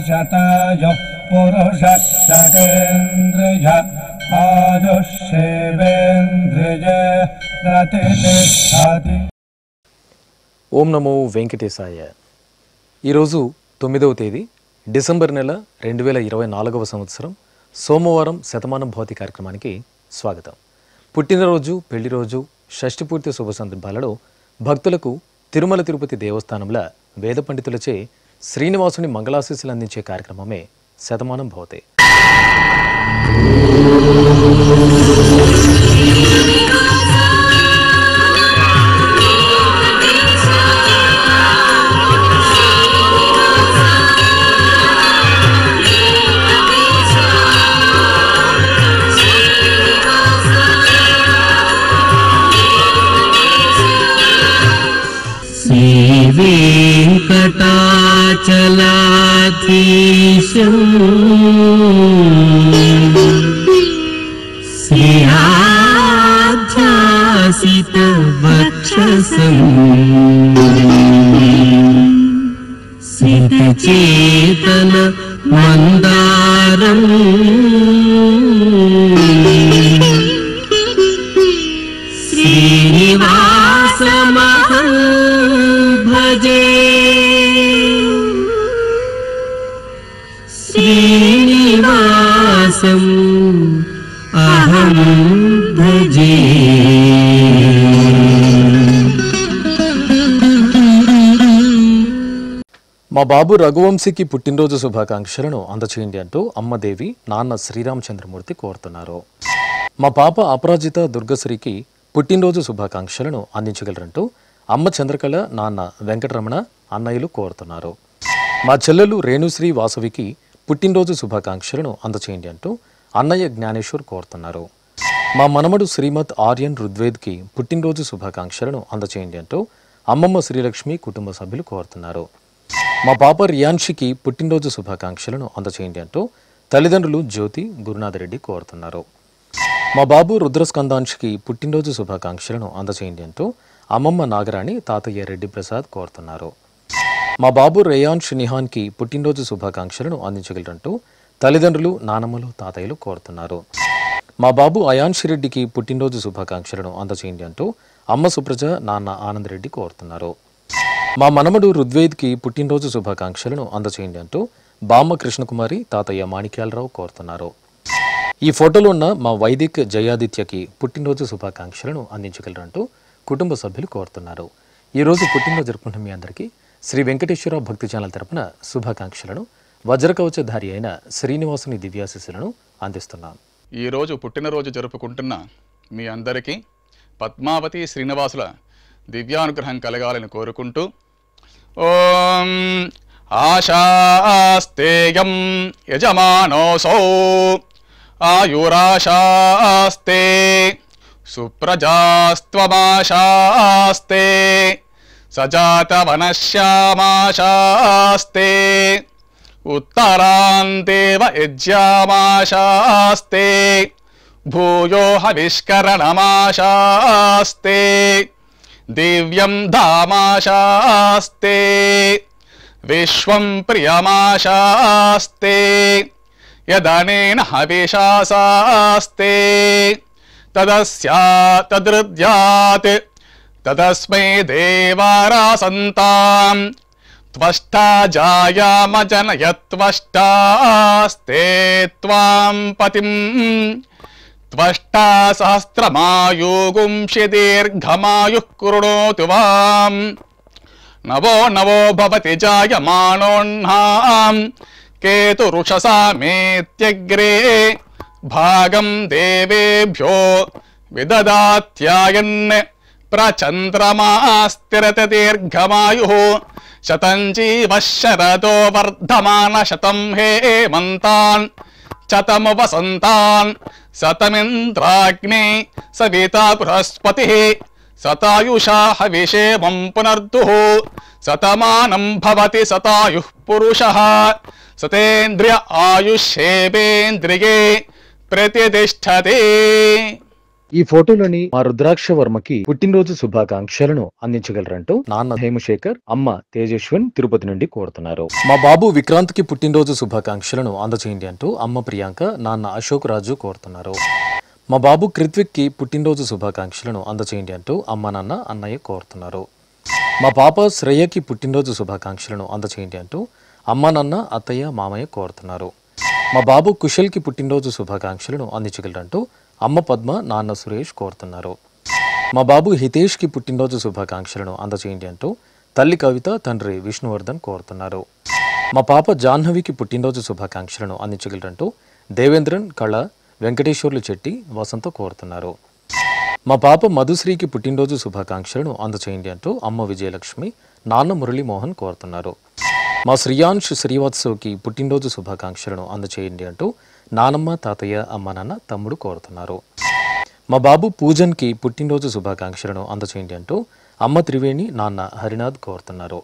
शतायुः पुरुषः शतेन्द्रिय आयुष्येवेन्द्रिये प्रतिष्ठति। ఓం నమో వెంకటేశాయ. ఈరోజు 9వ తేదీ డిసెంబర్ నెల 2024వ సంవత్సరం సోమవారం శతమానం భవతి కార్యక్రమానికి స్వాగతం. పుట్టినరోజు, పెళ్లి రోజు, షష్ఠి పూర్తి శుభ సందర్భాలలో భక్తులకు తిరుమల తిరుపతి దేవస్థానంలో వేద పండితులచే శ్రీనివాసుని మంగళాశీస్సులు అందించే కార్యక్రమమే శతమానం భవతి. वेंकटाचलाधीशं श्रीयाध्यासितवक्षसं सितचेतन मंदारं श्रीनिवासमहं भजे. श्रीनिवासम् अहं भजे. మా బాబు రఘువంశీకి పుట్టినరోజు శుభాకాంక్షలను అందచేయండి అంటూ అమ్మదేవి, నాన్న శ్రీరామచంద్రమూర్తి కోరుతున్నారు. మా పాప అపరాజిత దుర్గశ్రీకి పుట్టినరోజు శుభాకాంక్షలను అందించగలరంటూ అమ్మ చంద్రకళ, నాన్న వెంకటరమణ, అన్నయ్యలు కోరుతున్నారు. మా చెల్లెలు రేణుశ్రీ వాసవికి పుట్టినరోజు శుభాకాంక్షలను అందచేయండి అంటూ అన్నయ్య జ్ఞానేశ్వర్ కోరుతున్నారు. మా మనమడు శ్రీమద్ ఆర్యన్ రుద్వేద్కి పుట్టినరోజు శుభాకాంక్షలను అందచేయండి అంటూ అమ్మమ్మ శ్రీలక్ష్మి కుటుంబ సభ్యులు కోరుతున్నారు. మా పాప రియాన్షికి పుట్టినరోజు శుభాకాంక్షలను అందచేయండి అంటూ తల్లిదండ్రులు జ్యోతి, గురునాథరెడ్డి కోరుతున్నారు. మా బాబు రుద్రస్కందాంష్కి పుట్టినరోజు శుభాకాంక్షలను అందచేయండి అంటూ అమ్మమ్మ నాగరాణి, తాతయ్య రెడ్డి ప్రసాద్ కోరుతున్నారు. మా బాబు రేయాన్ష్ నిహాన్కి పుట్టినరోజు శుభాకాంక్షలను అందించగలరంటూ తల్లిదండ్రులు, నానమ్మలు, తాతయ్యలు కోరుతున్నారు. మా బాబు అయాన్ష్ రెడ్డికి పుట్టినరోజు శుభాకాంక్షలను అందచేయండి అంటూ అమ్మ సుప్రజ, నాన్న ఆనందరెడ్డి కోరుతున్నారు. మా మనమడు రుద్వేద్కి పుట్టినరోజు శుభాకాంక్షలను అందచేయండి అంటూ బామ్మ కృష్ణకుమారి, తాతయ్య మాణిక్యాలరావు కోరుతున్నారు. ఈ ఫోటోలో ఉన్న మా వైదిక్ జయాదిత్యకి పుట్టినరోజు శుభాకాంక్షలను అందించగలరంటూ కుటుంబ సభ్యులు కోరుతున్నారు. ఈరోజు పుట్టినరోజు జరుపుకుంటున్న మీ అందరికీ శ్రీ వెంకటేశ్వర భక్తి ఛానల్ తరపున శుభాకాంక్షలను, వజ్రకవచధారి అయిన శ్రీనివాసుని దివ్యాశీస్సులను అందిస్తున్నాం. ఈరోజు పుట్టినరోజు జరుపుకుంటున్న మీ అందరికీ పద్మావతి శ్రీనివాసుల దివ్యానుగ్రహం కలగాలని కోరుకుంటూ, ఓం ఆశాస్తేయం యజమానోసౌ ఆయురాశాస్తే సుప్రజాస్త్వమాశాస్తే సజాతవనశ్యామాశాస్తే ఉత్తరాందేవ యజ్యామాశాస్తే భూయో హవిష్కరణమాశాస్తే దివ్యం ధామాశాస్తే విశ్వం ప్రియమాశాస్తే యదనేన హవిషాసాస్తే తదస్యాతదృద్యాత్ తదస్మై దేవారాసంతాం త్వష్టా జాయామజనయత్వష్టాస్తే త్వాం పతిం త్వష్టా సహస్రమాయుగుంషి దీర్ఘమాయుః కృణోతు వాం నవో నవో భవతి జాయమానోన్నాం కేతురుషసామేత్యగ్రే భాగం దేవేభ్యో విదదాత్యాయన్ ప్రచంద్రమాస్తిరత దీర్ఘమాయుః శతం జీవః శరదో వర్ధమాన శతం హేమంతాన్ శతము వసంతాన్ శతమింద్రాగ్నే సవితా బృహస్పతిః శతాయుషా హవిషేమం పునర్దుః శతమానం భవతి శతాయుః పురుషः సతేంద్రియ ఆయుష్యేవేంద్రియే ప్రతిష్టతే. ఈ ఫోటోలోని మా రుద్రాక్ష వర్మకి పుట్టినరోజు శుభాకాంక్షలను అందించగలరంటూ నాన్న హేమశేఖర్, అమ్మ తేజస్వన్ తిరుపతి నుండి కోరుతున్నారు. మా బాబు విక్రాంత్ కి పుట్టినరోజు శుభాకాంక్షలను అందచేయండి అంటూ అమ్మ ప్రియాంక, నాన్న అశోక్ రాజు కోరుతున్నారు. మా బాబు కృత్విక్ కి పుట్టినరోజు శుభాకాంక్షలను అందచేయండి అంటూ అమ్మ, నాన్న, అన్నయ్య కోరుతున్నారు. మా పాప శ్రేయకి పుట్టినరోజు శుభాకాంక్షలను అందచేయండి అంటూ అమ్మ, నాన్న, అత్తయ్య, మామయ్య కోరుతున్నారు. మా బాబు కుశల్కి పుట్టినరోజు శుభాకాంక్షలను అందించగలరంటూ అమ్మ పద్మ, నాన్న సురేష్ కోరుతున్నారు. మా బాబు హితేష్కి పుట్టినరోజు శుభాకాంక్షలను అందచేయండి అంటూ తల్లి కవిత, తండ్రి విష్ణువర్ధన్ కోరుతున్నారు. మా పాప జాహ్నవికి పుట్టినరోజు శుభాకాంక్షలను అందించగలరంటూ దేవేంద్రన్, కళ, వెంకటేశ్వర్లు చెట్టి, వసంత కోరుతున్నారు. మా పాప మధుశ్రీకి పుట్టినరోజు శుభాకాంక్షలను అందచేయండి అంటూ అమ్మ విజయలక్ష్మి, నాన్న మురళీమోహన్ కోరుతున్నారు. మా శ్రీయాంష్ శ్రీవత్సవ్కి పుట్టినరోజు శుభాకాంక్షలను అందచేయండి అంటూ నానమ్మ, తాతయ్య, అమ్మ, నాన్న, తమ్ముడు కోరుతున్నారు. మా బాబు పూజన్కి పుట్టినరోజు శుభాకాంక్షలను అందచేయండి అంటూ అమ్మ త్రివేణి, నాన్న హరినాథ్ కోరుతున్నారు.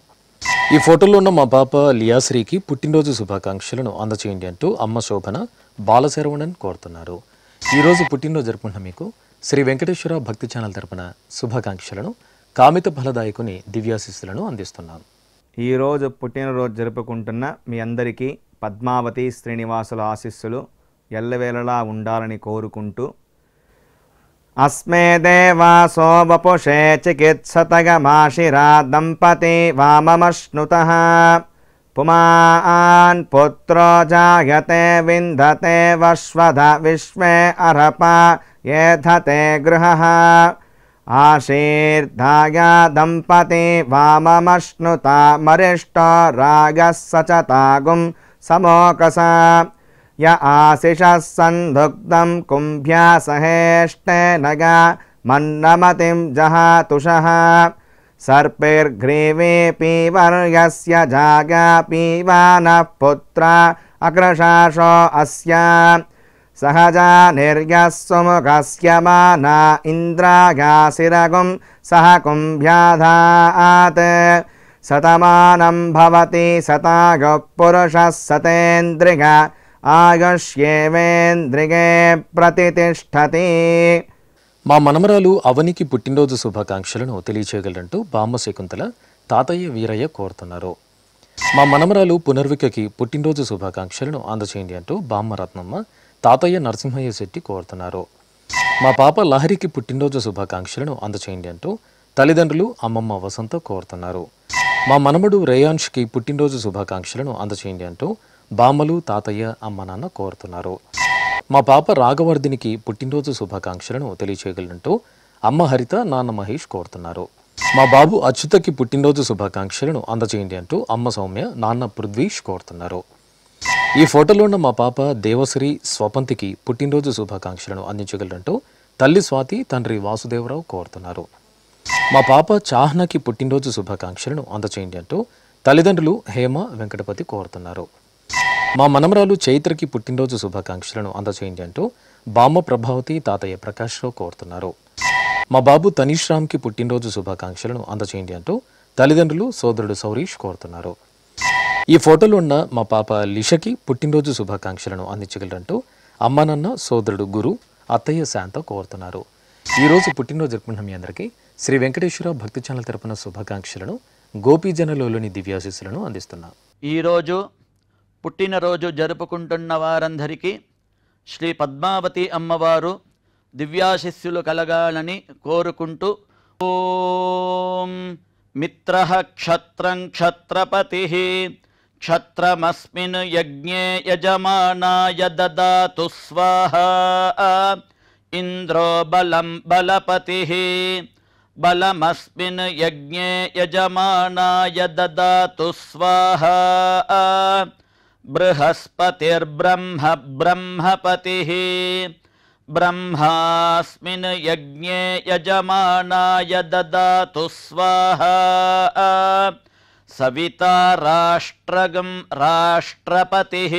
ఈ ఫోటోలో ఉన్న మా పాప లియాశ్రీకి పుట్టినరోజు శుభాకాంక్షలను అందచేయండి అంటూ అమ్మ శోభన, బాలశరవణన్ కోరుతున్నారు. ఈరోజు పుట్టినరోజు జరుపుకుంటున్న మీకు శ్రీ వెంకటేశ్వర భక్తి ఛానల్ తరపున శుభాకాంక్షలను, కామిత ఫలదాయకుని దివ్యాశిస్సులను అందిస్తున్నాను. ఈరోజు పుట్టినరోజు జరుపుకుంటున్న మీ అందరికీ పద్మావతి శ్రీనివాసుల ఆశీస్సులు ఎల్లవేళలా ఉండాలని కోరుకుంటూ అస్మే దేవాసో వపుషే చికిత్సతగమాశిరా దంపతి వామమశ్నుతః పుమాన్ పుత్రో జాయతే విందతే వశ్వధ విశ్వే అర్హప ఏధతే గృహః ఆశీర్ధాయ దంపతి వామమశ్నుత మరిష్టో రాగः సచతాగుం సమోకస య ఆశిషः సందుగ్ధం కుంభ్యా సహేష్టేనగా మన్నమతిం జహాతుషః సర్పైర్గ్రీవే పీవర్యస్య జాగా పీవానః పుత్ర అగ్రశాషో అస్య సహజా నిర్యస్సుముఖస్య మానా ఇంద్రాగాసిరగుం సహ కుంభ్యాధాత్ శతమానం భవతి శతాయుః పురుషः శతేంద్రియ ఆయుష్యేవేంద్రిగే ప్రతితిష్ఠతి. మా మనమరాలు అవనికి పుట్టినరోజు శుభాకాంక్షలను తెలియచేయగలరంటూ బామ్మ శకుంతల, తాతయ్య వీరయ్య కోరుతున్నారు. మా మనమరాలు పునర్వికకి పుట్టినరోజు శుభాకాంక్షలను అందచేయండి అంటూ బామ్మ రత్నమ్మ, తాతయ్య నరసింహయ్య శెట్టి కోరుతున్నారు. మా పాప లహరికి పుట్టినరోజు శుభాకాంక్షలను అందచేయండి అంటూ తల్లిదండ్రులు, అమ్మమ్మ వసంత కోరుతున్నారు. మా మనమడు రేయాన్ష్కి పుట్టినరోజు శుభాకాంక్షలను అందచేయండి అంటూ బామ్మలు, తాతయ్య, అమ్మ, నాన్న కోరుతున్నారు. మా పాప రాఘవర్ధినికి పుట్టినరోజు శుభాకాంక్షలను తెలియచేయగలంటూ అమ్మ హరిత, నాన్న మహేష్ కోరుతున్నారు. మా బాబు అచ్యుతకి పుట్టినరోజు శుభాకాంక్షలను అందచేయండి అంటూ అమ్మ సౌమ్య, నాన్న పృథ్వీష్ కోరుతున్నారు. ఈ ఫోటోలో ఉన్న మా పాప దేవశ్రీ స్వపంతికి పుట్టినరోజు శుభాకాంక్షలను అందించగలరంటూ తల్లి స్వాతి, తండ్రి వాసుదేవరావు కోరుతున్నారు. మా పాప చాహ్నకి పుట్టినరోజు శుభాకాంక్షలను అందచేయండి అంటూ తల్లిదండ్రులు హేమ, వెంకటపతి కోరుతున్నారు. మా మనమరాలు చైత్రకి పుట్టినరోజు శుభాకాంక్షలను అందచేయండి అంటూ బామ్మ ప్రభావతి, తాతయ్య ప్రకాశ్రావు కోరుతున్నారు. మా బాబు తనీష్ రామ్కి పుట్టినరోజు శుభాకాంక్షలను అందచేయండి అంటూ తల్లిదండ్రులు, సోదరుడు సౌరీష్ కోరుతున్నారు. ఈ ఫోటోలో ఉన్న మా పాప లిషకి పుట్టినరోజు శుభాకాంక్షలను అందించగలరంటూ అమ్మ, నాన్న, సోదరుడు గురు, అత్తయ్య శాంత కోరుతున్నారు. ఈరోజు పుట్టినరోజు జరుపుకున్న మీ అందరికీ శ్రీ వెంకటేశ్వర భక్తి ఛానల్ తరపున శుభాకాంక్షలను, గోపీజనలోని దివ్యాశీస్సులను అందిస్తున్నాం. ఈరోజు పుట్టినరోజు జరుపుకుంటున్న వారందరికీ శ్రీ పద్మావతి అమ్మవారు దివ్యాశిస్సులు కలగాలని కోరుకుంటూ ఓం మిత్రః క్షత్రం క్షత్రపతిః క్షత్రమస్మిన్ యజ్ఞే యజమానాయ దదాతు స్వాహా ఇంద్రో బలం బలపతిః బలమస్మిన్ యజ్ఞే యజమానాయ దదాతు స్వాహా బృహస్పతిర్బ్రహ్మ బ్రహ్మపతిః బ్రహ్మాస్మిన్ యజ్ఞే యజమానాయ దదాతు స్వాహా సవితా రాష్ట్రగం రాష్ట్రపతిః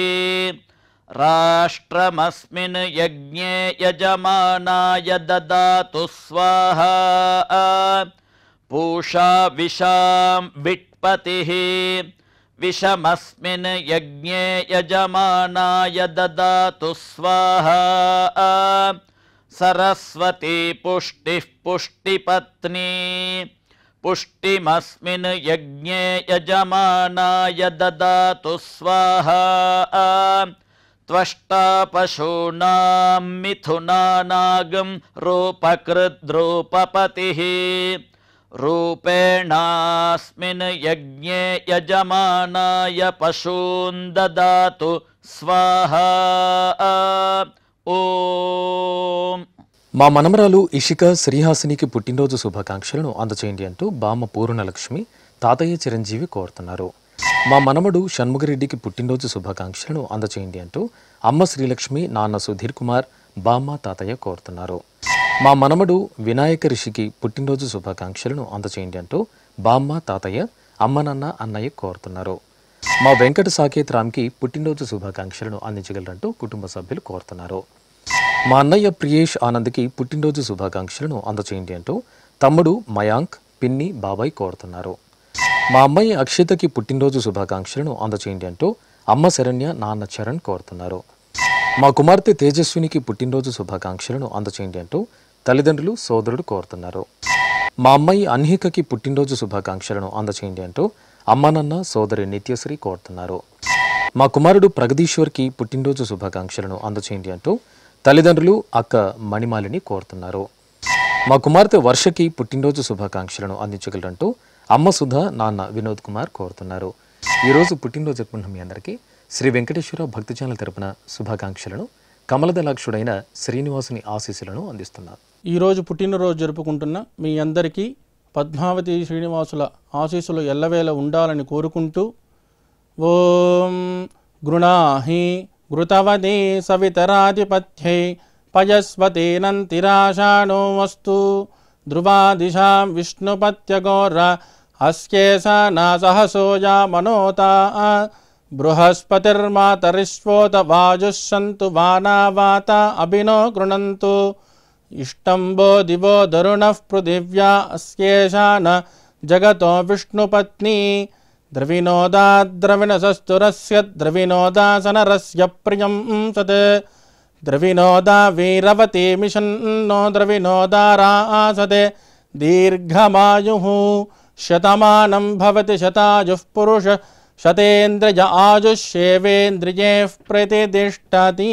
రాష్ట్రమస్మిన్ యజ్ఞే యజమానాయ దదాతు స్వాహా పూషా విషాం విట్పతిః విషమస్మిన్ యజ్ఞే యజమానాయ దదాతు స్వాహా सरस्वती पुष्टिः पुष्टिपत्नी पुष्टिमस्मिन् यज्ञे यजमानाय ददातु स्वाहा त्वष्टा पशूनां मिथुनानागं रूपकृद्रूपपतिः रूपेणास्मिन् यज्ञे यजमानाय पशून् ददातु स्वाहा ఓం. మా మనమరాలు ఇషిక శ్రీహాసినికి పుట్టినరోజు శుభాకాంక్షలను అందచేయండి అంటూ బామ్మ పూర్ణలక్ష్మి తాతయ్య చిరంజీవి కోరుతున్నారు. మా మనమడు షణ్ముగరెడ్డికి పుట్టినరోజు శుభాకాంక్షలను అందచేయండి అంటూ అమ్మ శ్రీలక్ష్మి నాన్న సుధీర్ కుమార్ బామ్మ తాతయ్య కోరుతున్నారు. మా మనమడు వినాయక రిషికి పుట్టినరోజు శుభాకాంక్షలను అందచేయండి అంటూ బామ్మ తాతయ్య అమ్మ నాన్న అన్నయ్య కోరుతున్నారు. మా వెంకట సాకేత్ రామ్కి పుట్టినరోజు శుభాకాంక్షలను అందించగలరంటూ కుటుంబ సభ్యులు కోరుతున్నారు. మా అన్నయ్య ప్రియేష్ ఆనంద్కి పుట్టినరోజు శుభాకాంక్షలను అందచేయండి అంటూ తమ్ముడు మయాంక్ పిన్ని బాబాయ్ కోరుతున్నారు. మా అమ్మాయి అక్షితకి పుట్టినరోజు శుభాకాంక్షలను అందచేయండి అంటూ అమ్మ శరణ్య నాన్న చరణ్ కోరుతున్నారు. మా కుమార్తె తేజస్వినికి పుట్టినరోజు శుభాకాంక్షలను అందచేయండి అంటూ తల్లిదండ్రులు సోదరుడు కోరుతున్నారు. మా అమ్మాయి అన్హికకి పుట్టినరోజు శుభాకాంక్షలను అందచేయండి అంటూ అమ్మ నాన్న సోదరి నిత్యశ్రీ కోరుతున్నారు. మా కుమారుడు ప్రగదీశ్వర్కి పుట్టినరోజు శుభాకాంక్షలను అందచేయండి అంటూ తల్లిదండ్రులు అక్క మణిమాలిని కోరుతున్నారు. మా కుమార్తె వర్షకి పుట్టినరోజు శుభాకాంక్షలను అందించగలరంటూ అమ్మ సుధా నాన్న వినోద్ కుమార్ కోరుతున్నారు. ఈరోజు పుట్టినరోజు జరుపుకున్న మీ అందరికీ శ్రీ వెంకటేశ్వర భక్తి ఛానల్ తరపున శుభాకాంక్షలను కమలదలాక్షుడైన శ్రీనివాసుని ఆశీస్సులను అందిస్తున్నారు. ఈరోజు పుట్టినరోజు జరుపుకుంటున్న మీ అందరికీ పద్మావతి శ్రీనివాసుల ఆశీస్సులు ఎల్లవేళ ఉండాలని కోరుకుంటూ ఓం గృణాహి ఘృతవదే సవితరాధిపత్యై పయస్వతేనంతిరాషాణో వస్తు ధ్రువాదిశాం విష్ణుపత్యగోర అస్యేషా నాసహసోజా మనోతా బృహస్పతిర్మాతరిష్వోత వాయుః సంతు వానావాత అభినో గృణంతు ఇష్టంబో దివో దరుణః పృథివ్యా అస్యేషా న జగతో విష్ణుపత్ని ద్రవినోదా ద్రవిణసస్తురస్య ద్రవినోదాసనరస్య ప్రియం సత్ ద్రవినోదా వీరవతి మిషన్నో ద్రవినోదారాసతే దీర్ఘమాయుః శతమానం భవతి శతాయుః పురుష శతేంద్రియ ఆయుష్యేవేంద్రియైః ప్రతిష్ఠతి.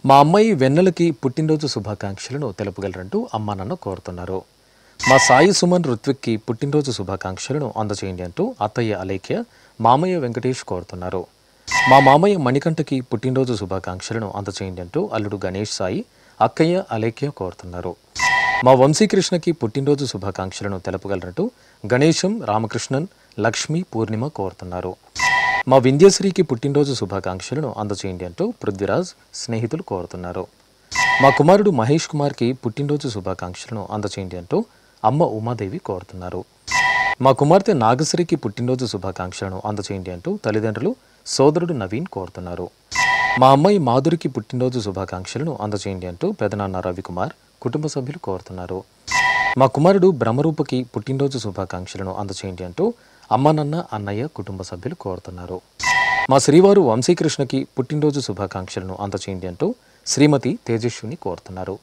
మా అమ్మాయి వెన్నెలకి పుట్టినరోజు శుభాకాంక్షలను తెలుపగలరంటూ అమ్మా నాన్న కోరుతున్నారు. మా సాయి సుమన్ ఋత్విక్కి పుట్టినరోజు శుభాకాంక్షలను అందచేయండి అంటూ అత్తయ్య అలేఖ్య మామయ్య వెంకటేష్ కోరుతున్నారు. మా మామయ్య మణికంఠకి పుట్టినరోజు శుభాకాంక్షలను అందచేయండి అంటూ అల్లుడు గణేష్ సాయి అక్కయ్య అలేఖ్య కోరుతున్నారు. మా వంశీకృష్ణకి పుట్టినరోజు శుభాకాంక్షలను తెలుపగలరంటూ గణేశం రామకృష్ణన్ లక్ష్మి పూర్ణిమ కోరుతున్నారు. మా వింధ్యశ్రీకి పుట్టినరోజు శుభాకాంక్షలను అందచేయండి అంటూ పృథ్వీరాజ్ స్నేహితులు కోరుతున్నారు. మా కుమారుడు మహేష్ కుమార్కి పుట్టినరోజు శుభాకాంక్షలను అందచేయండి అంటూ అమ్మ ఉమాదేవి కోరుతున్నారు. మా కుమార్తె నాగశ్రీకి పుట్టినరోజు శుభాకాంక్షలను అందచేయండి అంటూ తల్లిదండ్రులు సోదరుడు నవీన్ కోరుతున్నారు. మా అమ్మాయి మాధురికి పుట్టినరోజు శుభాకాంక్షలను అందచేయండి అంటూ పెదనాన్న రవికుమార్ కుటుంబ సభ్యులు కోరుతున్నారు. మా కుమారుడు బ్రహ్మరూపకి పుట్టినరోజు శుభాకాంక్షలను అందచేయండి అంటూ అమ్మ నాన్న అన్నయ్య కుటుంబ సభ్యులు కోరుతున్నారు. మా శ్రీవారు వంశీకృష్ణకి పుట్టినరోజు శుభాకాంక్షలను అందచేయండి అంటూ శ్రీమతి తేజస్విని కోరుతున్నారు.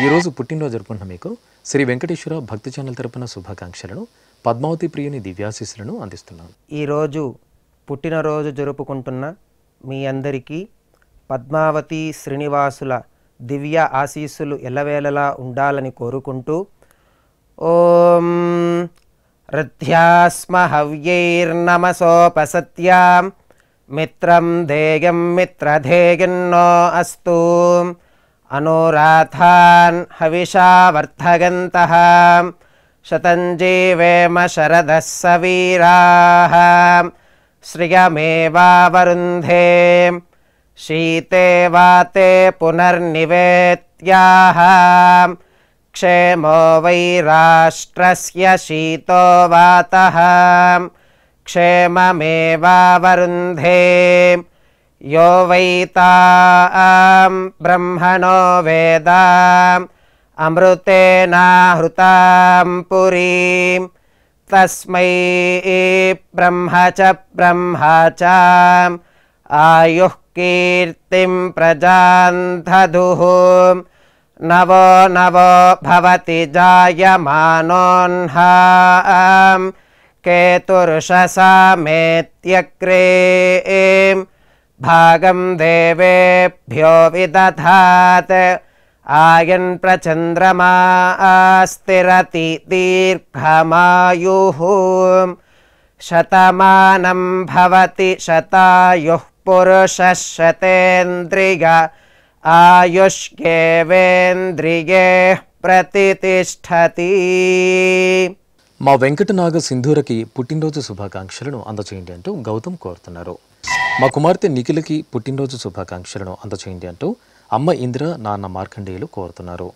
ఈరోజు పుట్టినరోజు జరుపుకున్న మీకు శ్రీ వెంకటేశ్వర భక్తి ఛానల్ తరపున శుభాకాంక్షలను పద్మావతి ప్రియుని దివ్యాశీస్సులను అందిస్తున్నాను. ఈరోజు పుట్టినరోజు జరుపుకుంటున్న మీ అందరికీ పద్మావతి శ్రీనివాసుల దివ్య ఆశీస్సులు ఎల్లవేళలా ఉండాలని కోరుకుంటూ ఓం రథ్యాస్మ హవ్యైర్నమసోపసత్యాం మిత్రం ధేయం మిత్రధేయన్నో అస్తు అనురాధాన్ హవిషా వర్ధగంతః శతం జీవేమ శరదः సవీరాः శ్రియమేవావరుంధే శీతే వాతే పునర్నివేత్యాః క్షేమో వై రాష్ట్రస్య శీతో వాతః క్షేమమేవావరుంధే యో వై తాం బ్రహ్మణో వేద అమృతేనాహృతాం పురీం తస్మై బ్రహ్మ చ ఆయుః కీర్తిం ప్రజాన్ దదుః नवो नवो भवति जायमानोऽह्नाम् केतुर्षसामेत्यग्रे भागं देवेभ्यो विदधात् आयन् प्रचन्द्रमा स्थिरति दीर्घमायुः शतमानं भवति शतायुः पुरुषः शतेन्द्रिय आयुष्येवेन्द्रिये प्रतिष्ठति. మా వెంకటనాగ సింధూరకి పుట్టినరోజు శుభాకాంక్షలను అందచేయండి అంటూ గౌతమ్ కోరుతున్నారు. మా కుమార్తె నిఖిలకి పుట్టినరోజు శుభాకాంక్షలను అందచేయండి అంటూ అమ్మ ఇందిర, నాన్న మార్కండేయులు కోరుతున్నారు.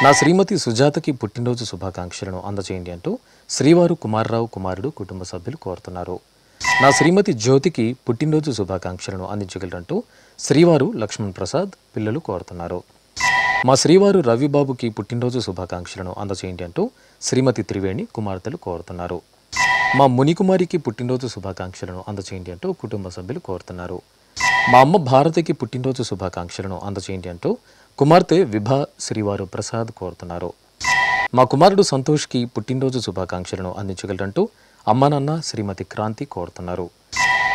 నా శ్రీమతి సుజాతకి పుట్టినరోజు శుభాకాంక్షలను అందచేయండి అంటూ శ్రీవారు కుమార్రావు కుమారుడు కుటుంబ సభ్యులు కోరుతున్నారు. నా శ్రీమతి జ్యోతికి పుట్టినరోజు శుభాకాంక్షలను అందించగలరంటూ శ్రీవారు లక్ష్మణ్ ప్రసాద్ పిల్లలు కోరుతున్నారు. మా శ్రీవారు రవిబాబుకి పుట్టినరోజు శుభాకాంక్షలను అందచేయండి అంటూ శ్రీమతి త్రివేణి కుమార్తెలు కోరుతున్నారు. మా మునికుమారికి పుట్టినరోజు శుభాకాంక్షలను అందచేయండి అంటూ కుటుంబ సభ్యులు కోరుతున్నారు. మా అమ్మ భారతికి పుట్టినరోజు శుభాకాంక్షలను అందచేయండి అంటూ కుమార్తె విభా శ్రీవారు ప్రసాద్ కోరుతున్నారు. మా కుమారుడు సంతోష్కి పుట్టినరోజు శుభాకాంక్షలను అందించగలరంటూ అమ్మ నాన్న శ్రీమతి క్రాంతి కోరుతున్నారు.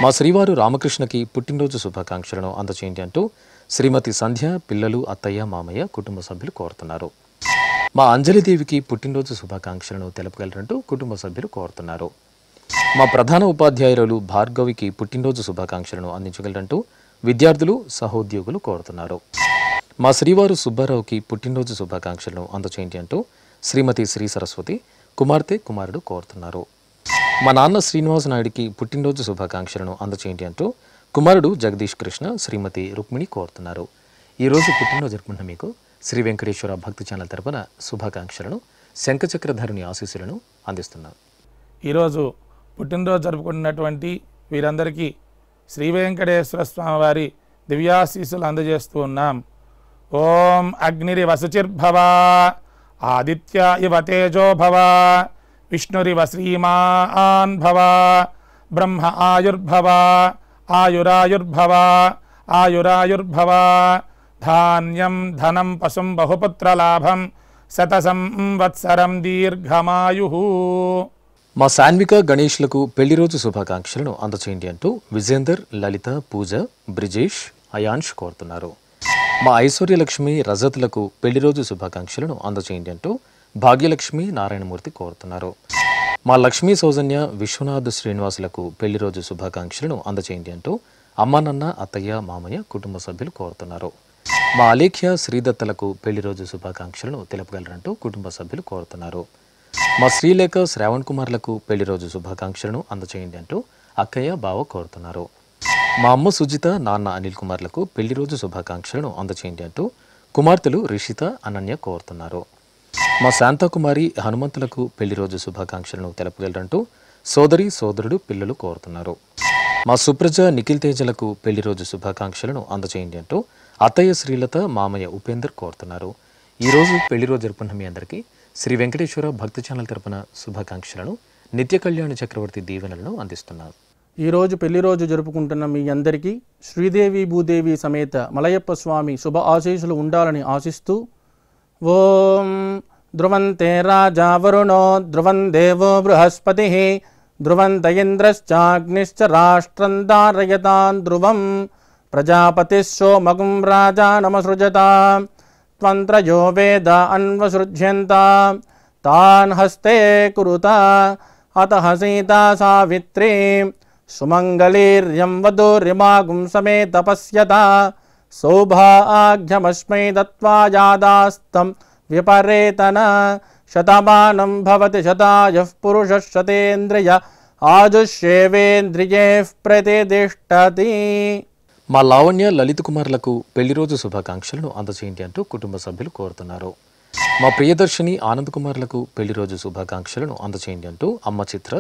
మా శ్రీవారు రామకృష్ణకి పుట్టినరోజు శుభాకాంక్షలను అందచేయండి అంటూ శ్రీమతి సంధ్య, పిల్లలు, అత్తయ్య, మామయ్య కుటుంబ సభ్యులు కోరుతున్నారు. మా అంజలిదేవికి పుట్టినరోజు శుభాకాంక్షలను తెలుపగలరంటూ కుటుంబ సభ్యులు కోరుతున్నారు. మా ప్రధాన ఉపాధ్యాయురాలు భార్గవికి పుట్టినరోజు శుభాకాంక్షలను అందించగలరంటూ విద్యార్థులు, సహోద్యోగులు కోరుతున్నారు. మా శ్రీవారు సుబ్బారావుకి పుట్టినరోజు శుభాకాంక్షలను అందచేయండి అంటూ శ్రీమతి శ్రీ సరస్వతి, కుమార్తె, కుమారుడు కోరుతున్నారు. మా నాన్న శ్రీనివాస నాయుడికి పుట్టినరోజు శుభాకాంక్షలను అందచేయండి అంటూ కుమారుడు జగదీష్ కృష్ణ, శ్రీమతి రుక్మిణి కోరుతున్నారు. ఈరోజు పుట్టినరోజు జరుపుకున్న మీకు శ్రీ వెంకటేశ్వర భక్తి ఛానల్ తరపున శుభాకాంక్షలను, శంఖచక్రధారుని ఆశీస్సులను అందిస్తున్నారు. ఈరోజు పుట్టినరోజు జరుపుకున్నటువంటి వీరందరికీ శ్రీ వెంకటేశ్వర స్వామివారి దివ్యాశీస్సులు అందజేస్తూ ఉన్నాం. ఓం అగ్నిరివ శుచిర్భవ, ఆదిత్య ఇవ తేజో భవ, విష్ణురివ శ్రీమాన్ భవ, బ్రహ్మ ఆయుర్భవ, ఆయురాయుర్భవ, ఆయురాయుర్భవ, ధాన్యం ధనం పశుం బహుపుత్రలాభం, శత సంవత్సరం దీర్ఘమాయుః. మా సాన్విక గణేష్లకు పెళ్లి రోజు శుభాకాంక్షలను అందచేయండి అంటూ విజేందర్, లలిత, పూజ, బ్రిజేష్, అయాన్ష్ కోరుతున్నారు. మా ఐశ్వర్యలక్ష్మి, రజత్లకు పెళ్లి రోజు శుభాకాంక్షలను అందచేయండి అంటూ భాగ్యలక్ష్మి, నారాయణమూర్తి కోరుతున్నారు. మా లక్ష్మీ సౌజన్య, విశ్వనాథ్, శ్రీనివాసులకు పెళ్లి రోజు శుభాకాంక్షలను అందచేయండి అంటూ అమ్మ నాన్న, అత్తయ్య, మామయ్య కుటుంబ సభ్యులు కోరుతున్నారు. మా అలేఖ్య, శ్రీదత్తలకు పెళ్లి రోజు శుభాకాంక్షలను తెలుపగలరంటూ కుటుంబ సభ్యులు కోరుతున్నారు. మా శ్రీలేఖ, శ్రావణ్ కుమార్లకు పెళ్లి రోజు శుభాకాంక్షలను అందచేయండి అంటూ అక్కయ్య, బావ కోరుతున్నారు. మా అమ్మ సుజిత, నాన్న అనిల్ కుమార్లకు పెళ్లి రోజు శుభాకాంక్షలను అందచేయండి అంటూ కుమార్తెలు రిషిత, అనన్య కోరుతున్నారు. మా శాంతకుమారి, హనుమంతులకు పెళ్లి రోజు శుభాకాంక్షలను తెలుపగలరంటూ సోదరి, సోదరుడు, పిల్లలు కోరుతున్నారు. మా సుప్రజ, నిఖిల్ తేజలకు పెళ్లి రోజు శుభాకాంక్షలను అందచేయండి అంటూ అత్తయ్య శ్రీలత, మామయ్య ఉపేందర్ కోరుతున్నారు. ఈరోజు పెళ్లి రోజు జరుపుకున్న మీ అందరికీ శ్రీ వెంకటేశ్వర భక్తి ఛానల్ తరపున శుభాకాంక్షలను, నిత్య కళ్యాణ చక్రవర్తి దీవెనలను అందిస్తున్నారు. ఈరోజు పెళ్లి రోజు జరుపుకుంటున్న మీ అందరికీ శ్రీదేవి భూదేవి సమేత మలయప్ప స్వామి శుభ ఆశీస్సులు ఉండాలని ఆశిస్తూ ఓం ధ్రువంతే రాజా వరుణో ధ్రువం దేవో బృహస్పతి ధ్రువంత ఇంద్రశ్చాగ్నిశ్చ రాష్ట్రం ధారయతాన్ ధ్రువం ప్రజాపతిः సోమగుం రాజా నమసృజతాం త్వంత్రయో వేద అన్వసృజ్యంతాం తాన్ హస్తే కురుతా అతః సీతా సావిత్రీ సుమంగళీర్యం వధూరిమాగుం సమే తపస్యత సౌభాగ్యమస్మై దత్వా యాదాస్తం విపరేతన శతమానం భవతి శతాయః పురుషः శతేంద్రియ ఆజుష్యేవేంద్రియే ప్రతిష్ఠతి. మా లావణ్య, లలిత్ కుమార్లకు పెళ్లి రోజు శుభాకాంక్షలను అందచేయండి అంటూ కుటుంబ సభ్యులు కోరుతున్నారు. మా ప్రియదర్శిని, ఆనంద్ కుమార్లకు పెళ్లి రోజు శుభాకాంక్షలను అందచేయండి అంటూ అమ్మ చిత్ర,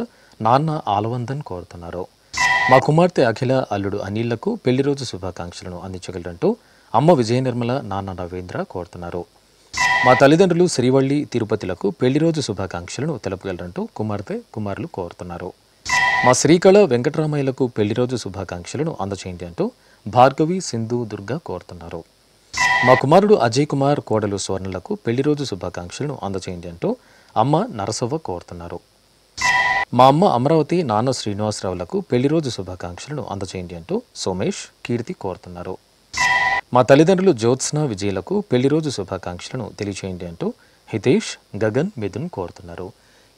నాన్న ఆలవందన్ కోరుతున్నారు. మా కుమార్తె అఖిల, అల్లుడు అనిళ్లకు పెళ్లి రోజు శుభాకాంక్షలను అందించగలరంటూ అమ్మ విజయ నిర్మల, నాన్న రవీంద్ర కోరుతున్నారు. మా తల్లిదండ్రులు శ్రీవల్లి, తిరుపతిలకు పెళ్లి రోజు శుభాకాంక్షలను తెలుపగలరంటూ కుమార్తె, కుమారులు కోరుతున్నారు. మా శ్రీకళ, వెంకటరామయ్యలకు పెళ్లి రోజు శుభాకాంక్షలను అందచేయండి అంటూ భార్గవి, సింధు, దుర్గా కోరుతున్నారు. మా కుమారుడు అజయ్ కుమార్ కోడలు స్వర్ణలకు పెళ్లి రోజు శుభాకాంక్షలను అందజేయండి అంటూ అమ్మ నరసవ్వ కోరుతున్నారు. మా అమ్మ అమరావతి నాన్న శ్రీనివాసరావులకు పెళ్లి రోజు శుభాకాంక్షలను అందజేయండి అంటూ సోమేష్ కీర్తి కోరుతున్నారు. మా తల్లిదండ్రులు జ్యోత్స్న విజయలకు పెళ్లి రోజు శుభాకాంక్షలను తెలియచేయండి అంటూ హితేష్ గగన్ మిథున్ కోరుతున్నారు.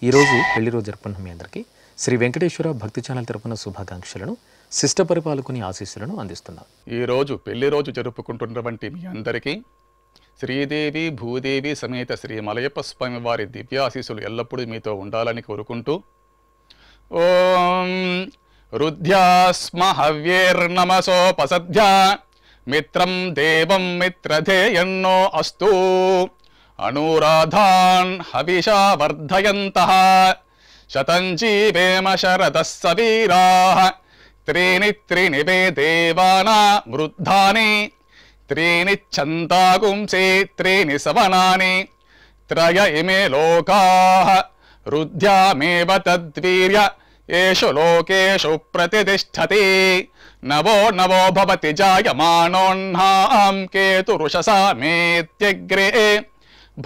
ఈరోజు పెళ్లి రోజు జరుపుకున్న మీ అందరికీ శ్రీ వెంకటేశ్వర భక్తి ఛానల్ తరపున శుభాకాంక్షలను శిష్ట పరిపాలకుని ఆశీస్సులను అందిస్తున్నాం. ఈరోజు పెళ్లి రోజు జరుపుకుంటున్నటువంటి మీ అందరికీ శ్రీదేవి భూదేవి సమేత శ్రీ మలయప్ప స్వామి వారి దివ్యాశీస్సులు ఎల్లప్పుడూ మీతో ఉండాలని కోరుకుంటూ ఓం రుద్ధ్యాస్మ హవ్యేర్నమసోపసధ్యా మిత్రం దేవం మిత్రధేయన్నో అస్తు అనురాధాన్ హవిషా వర్ధయంతః శతం జీవేమ శరదః సవీరాః త్రీణి త్రీణి వే దేవానా వృద్ధాని త్రీణి ఛందాగుంసే త్రీణి సవనాని త్రయ ఇమే లోకాః రుద్ధ్యామేవ తద్వీర్య ఏషు లోకేషు ప్రతిష్ఠతి నవో నవో భవతి జాయమానోన్హాం కేతురుషసా మేత్యగ్రే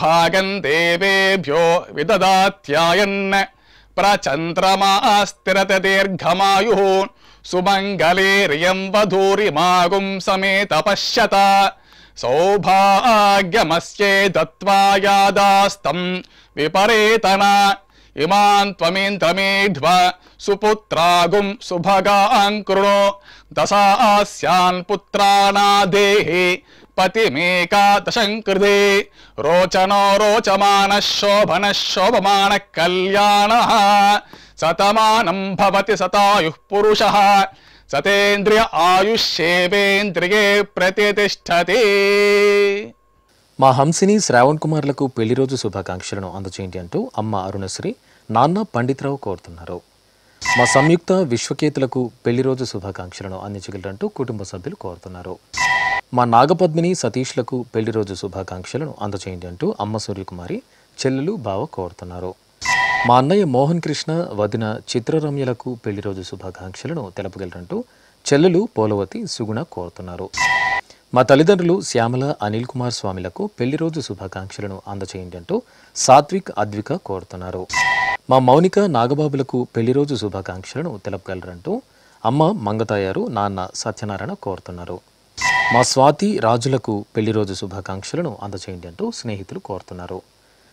భాగం దేవేభ్యో విదదాత్యాయన్ ప్రచంద్రమాస్తిరత దీర్ఘమాయుః సుమంగళేర్యం వధూరిమాగుం సమేత పశ్యత సౌభాగ్యమస్యే దత్వా యాదాస్తం విపరేతన ఇమాన్ త్వమేంద్రమేఢ్వ సుపుత్రాగుం సుభగాన్ కృణో దశాస్యాన్ పుత్రానాదేహి పతిమేకాదశం కృతే రోచనో రోచమాన శోభన శోభమాన కళ్యాణ శతమానం భవతి శతాయుః పురుషః సతేంద్రియ ఆయుష్యేవేంద్రియే ప్రతిష్ఠతి. మా హంసిని శ్రావణ్ కుమార్లకు పెళ్లి రోజు శుభాకాంక్షలను అందజేయండి అంటూ అమ్మ అరుణశ్రీ నాన్న పండిత్రావు కోరుతున్నారు. మా సంయుక్త విశ్వకేతులకు పెళ్లి రోజు శుభాకాంక్షలను అందించగలరంటూ కుటుంబ సభ్యులు కోరుతున్నారు. మా నాగపద్మిని సతీష్లకు పెళ్లి రోజు శుభాకాంక్షలను అందజేయండి అంటూ అమ్మ సూర్యకుమారి చెల్లెలు బావ కోరుతున్నారు. మా అన్నయ్య మోహన్ కృష్ణ వదిన చిత్రరమ్యలకు పెళ్లి రోజు శుభాకాంక్షలను తెలపగలరంటూ చెల్లెలు పోలవతి సుగుణ కోరుతున్నారు. మా తల్లిదండ్రులు శ్యామల అనిల్ కుమార్ స్వామిలకు పెళ్లి రోజు శుభాకాంక్షలను అందజేయండి అంటూ సాత్విక్ అద్విక కోరుతున్నారు. మా మౌనిక నాగబాబులకు పెళ్లి రోజు శుభాకాంక్షలను తెలపగలరంటూ అమ్మ మంగతాయారు నాన్న సత్యనారాయణ కోరుతున్నారు. మా స్వాతి రాజులకు పెళ్లి రోజు శుభాకాంక్షలను అందజేయండి అంటూ స్నేహితులు కోరుతున్నారు.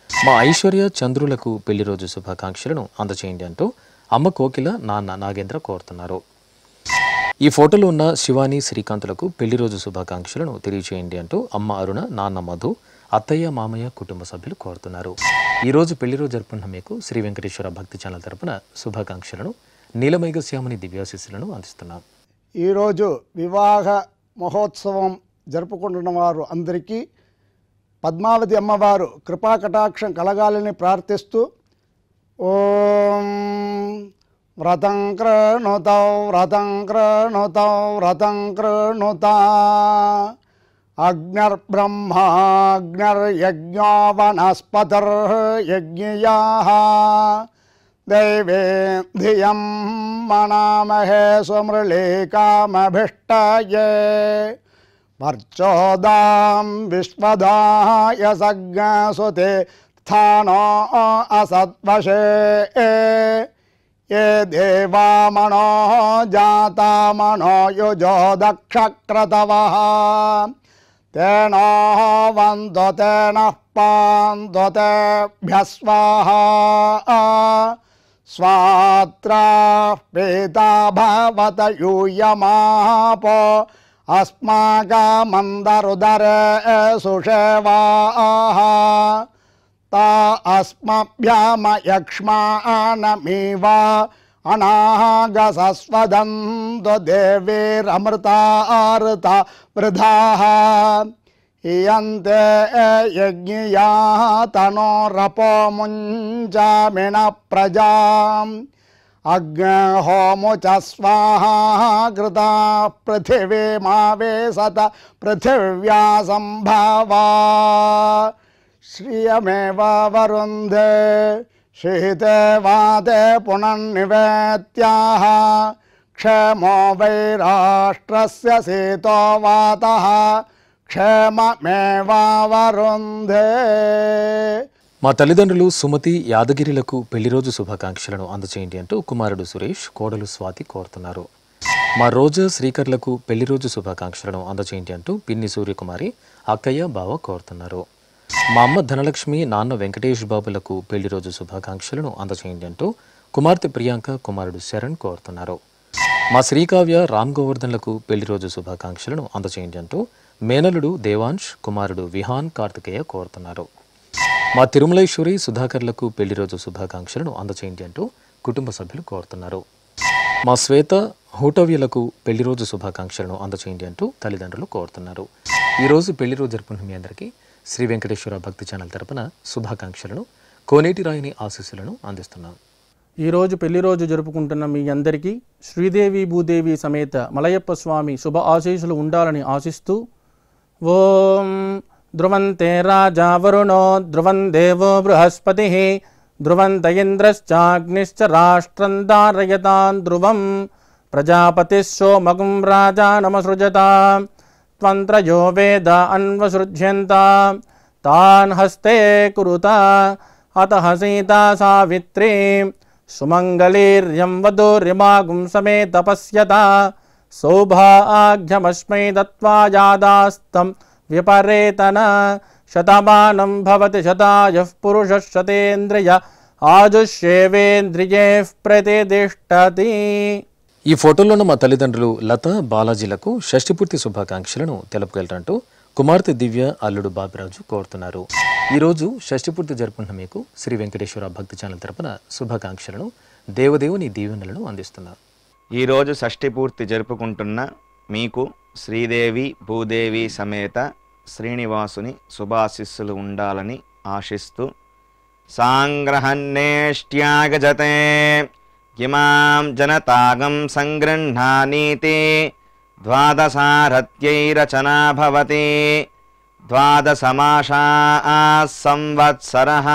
మా ఐశ్వర్య చంద్రులకు పెళ్లి రోజు శుభాకాంక్షలను అందజేయండి అంటూ అమ్మ కోకిల నాన్న నాగేంద్ర కోరుతున్నారు. ఈ ఫోటోలో ఉన్న శివాని శ్రీకాంతులకు పెళ్లి రోజు శుభాకాంక్షలను తెలియజేయండి అంటూ అమ్మ అరుణ నాన్న మధు అత్తయ్య మామయ్య కుటుంబ సభ్యులు కోరుతున్నారు. ఈరోజు పెళ్లి రోజు జరుపుకున్న మీకు శ్రీ వెంకటేశ్వర భక్తి ఛానల్ తరపున శుభాకాంక్షలను నీలమేఘశ్యామని దివ్యాశీస్సులను అందిస్తున్నాం. ఈరోజు వివాహ మహోత్సవం జరుపుకుంటున్న వారు అందరికీ పద్మావతి అమ్మవారు కృపాకటాక్షం కలగాలని ప్రార్థిస్తూ ఓం వ్రతం కృణుతౌ వ్రతం కృణుతౌ వ్రతం కృణుత అగ్నిర్బ్రహ్మాగ్నిర్యజ్ఞో వనస్పతిర్యజ్ఞయాః దైవే ధియం మనామహే సుమృళీకామభిష్టయే వర్చోదాం విశ్వదాయ సజ్ఞసుతే స్థానో అసద్వశే ఏ దేవామణో జాతామణో యుజో దక్షక్రతవః తేనో వందో తేనః పాందో తేభ్యః స్వాహా స్వాత్రా పీతా భవత యూయమాపో అస్మాకమందరుదరే సుషేవాః తా అస్మభ్యామయక్ష్మానమివ అనాగసస్వదంతు దేవీరమృతార్త వృధాః ఇయంతే యజ్ఞియా తనోరపో ముంజామిణ ప్రజాం అగ్నిహోముచ స్వాహా కృతా పృథివీమావేశత పృథివ్యా సంభవా శ్రియమేవ వరుంధే శీతే వాతే పునర్నివేత్యాః క్షేమో వై రాష్ట్రస్య శీతో వాతః క్షేమమేవావరుంధే. మా తల్లిదండ్రులు సుమతి యాదగిరిలకు పెళ్లి రోజు శుభాకాంక్షలను అందచేయండి అంటూ కుమారుడు సురేష్, కోడలు స్వాతి కోరుతున్నారు. మా రోజా శ్రీకర్లకు పెళ్లి రోజు శుభాకాంక్షలను అందచేయండి అంటూ పిన్ని సూర్యకుమారి, అక్కయ్య, బావ కోరుతున్నారు. మా అమ్మ ధనలక్ష్మి, నాన్న వెంకటేష్ బాబులకు పెళ్లి రోజు శుభాకాంక్షలను అందచేయండి అంటూ కుమార్తె ప్రియాంక, కుమారుడు శరణ్ కోరుతున్నారు. మా శ్రీకావ్య, రామ్ గోవర్ధన్లకు పెళ్లి రోజు శుభాకాంక్షలను అందచేయండి అంటూ మేనలుడు దేవాంశ్, కుమారుడు విహాన్, కార్తికేయ కోరుతున్నారు. మా తిరుమలేశ్వరి, సుధాకర్లకు పెళ్లి రోజు శుభాకాంక్షలను అందచేయండి అంటూ కుటుంబ సభ్యులు కోరుతున్నారు. మా శ్వేత, హూటవ్యులకు పెళ్లి రోజు శుభాకాంక్షలను అందచేయండి అంటూ తల్లిదండ్రులు కోరుతున్నారు. ఈరోజు పెళ్లి రోజు జరుపుకున్న మీ అందరికీ శ్రీ వెంకటేశ్వర భక్తి ఛానల్ తరపున శుభాకాంక్షలను, కోనేటి రాయిని ఆశీస్సులను అందిస్తున్నాం. ఈరోజు పెళ్లి రోజు జరుపుకుంటున్న మీ అందరికీ శ్రీదేవి భూదేవి సమేత మలయప్ప స్వామి శుభ ఆశీస్సులు ఉండాలని ఆశిస్తూ ఓం ధ్రువంతే రాజా వరుణో ధ్రువం దేవో బృహస్పతి ధ్రువంత ఇంద్రశ్చాగ్నిశ్చ రాష్ట్రం ధారయతాన్ ధ్రువం ప్రజాపతి సోమగం రాజా నమసృజత త్వంత్రయో వేద అన్వసృజ్యంత తాన్ హస్తే కురుత అతః సీతా సావిత్రీ సుమంగళీర్యం వధూరిమాగుం సమేత పశ్యత సౌభాగ్యమస్మై దత్వా యాదాస్తం విపరేతన శతమానం భవతి శతాయః పురుషः శతేంద్రియ ఆజుష్యేవేంద్రియే ప్రతిష్టతి. ఈ ఫోటోలోని మా తల్లిదండ్రులు లత, బాలాజీలకు షష్ఠిపూర్తి శుభాకాంక్షలను తెలుపుకెళ్తాంటూ కుమార్తె దివ్య, అల్లుడు బాబిరాజు కోరుతున్నారు. ఈరోజు షష్ఠిపూర్తి జరుపుకున్న మీకు శ్రీ వెంకటేశ్వర భక్తి ఛానల్ తరపున శుభాకాంక్షలను, దేవదేవుని దీవెనలను అందిస్తున్నారు. ఈరోజు షష్ఠి పూర్తి జరుపుకుంటున్న మీకు శ్రీదేవి భూదేవి సమేత శ్రీనివాసుని శుభాశిస్సులు ఉండాలని ఆశిస్తూ సాంగ్రహణేష్ట్యాగజతే ఇమాం జనతాగం సంగృహ్ణానీతి ద్వాదశారత్యైరచనా భవతి ద్వాదశమాసా సంవత్సరః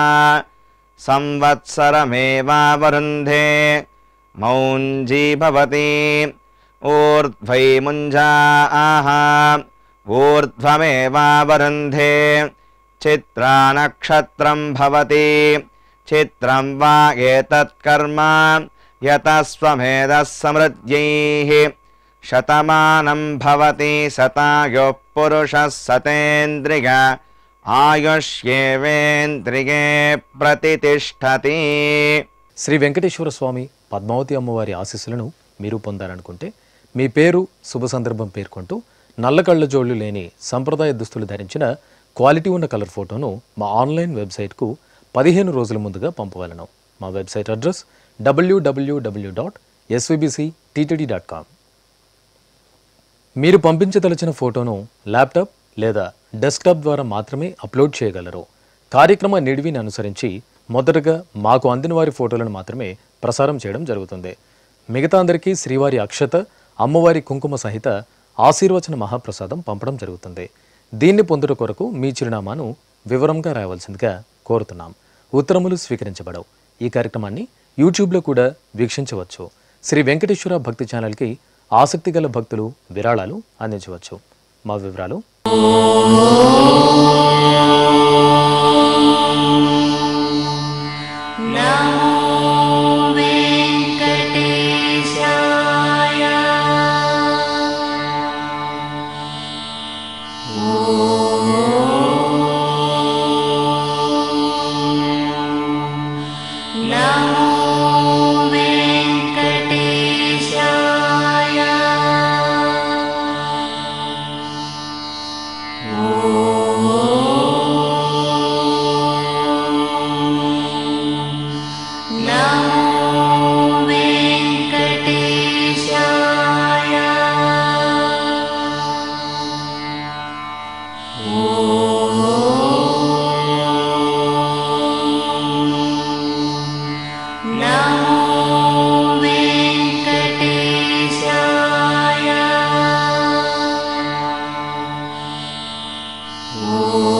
సంవత్సరమేవావరుంధే మౌంజీ భవతి ఊర్ధ్వై ముంజాః ఊర్ధ్వమేవావరుంధే చిత్రా నక్షత్రం భవతి చిత్రం వా ఏతత్కర్మ యతస్వమేధః సమృద్ధ్యైః శతమానం భవతి శతాయుః పురుషः శతేంద్రియ ఆయుష్యేవేంద్రియే ప్రతిష్టతి. శ్రీ వెంకటేశ్వర స్వామి, పద్మావతి అమ్మవారి ఆశీస్సులను మీరు పొందాలనుకుంటే మీ పేరు, శుభ సందర్భం పేర్కొంటూ నల్ల కళ్ళజోళ్లు లేని సంప్రదాయ దుస్తులు ధరించిన క్వాలిటీ ఉన్న కలర్ ఫోటోను మా ఆన్లైన్ వెబ్సైట్కు 15 రోజుల ముందుగా పంపవలను. మా వెబ్సైట్ అడ్రస్ www.svbcttd.com. మీరు పంపించదలిచిన ఫోటోను ల్యాప్టాప్ లేదా డెస్క్టాప్ ద్వారా మాత్రమే అప్లోడ్ చేయగలరు. కార్యక్రమ నిడివిని అనుసరించి మొదటగా మాకు అందిన వారి ఫోటోలను మాత్రమే ప్రసారం చేయడం జరుగుతుంది. మిగతా అందరికీ శ్రీవారి అక్షత, అమ్మవారి కుంకుమ సహిత ఆశీర్వచన మహాప్రసాదం పంపడం జరుగుతుంది. దీన్ని పొందుట కొరకు మీ చిరునామాను వివరంగా రాయవలసిందిగా కోరుతున్నాం. ఉత్తరములు స్వీకరించబడవు. ఈ కార్యక్రమాన్ని యూట్యూబ్లో కూడా వీక్షించవచ్చు. శ్రీ వెంకటేశ్వర భక్తి ఛానల్కి ఆసక్తి గల భక్తులు విరాళాలు అందించవచ్చు. మా వివరాలు Oh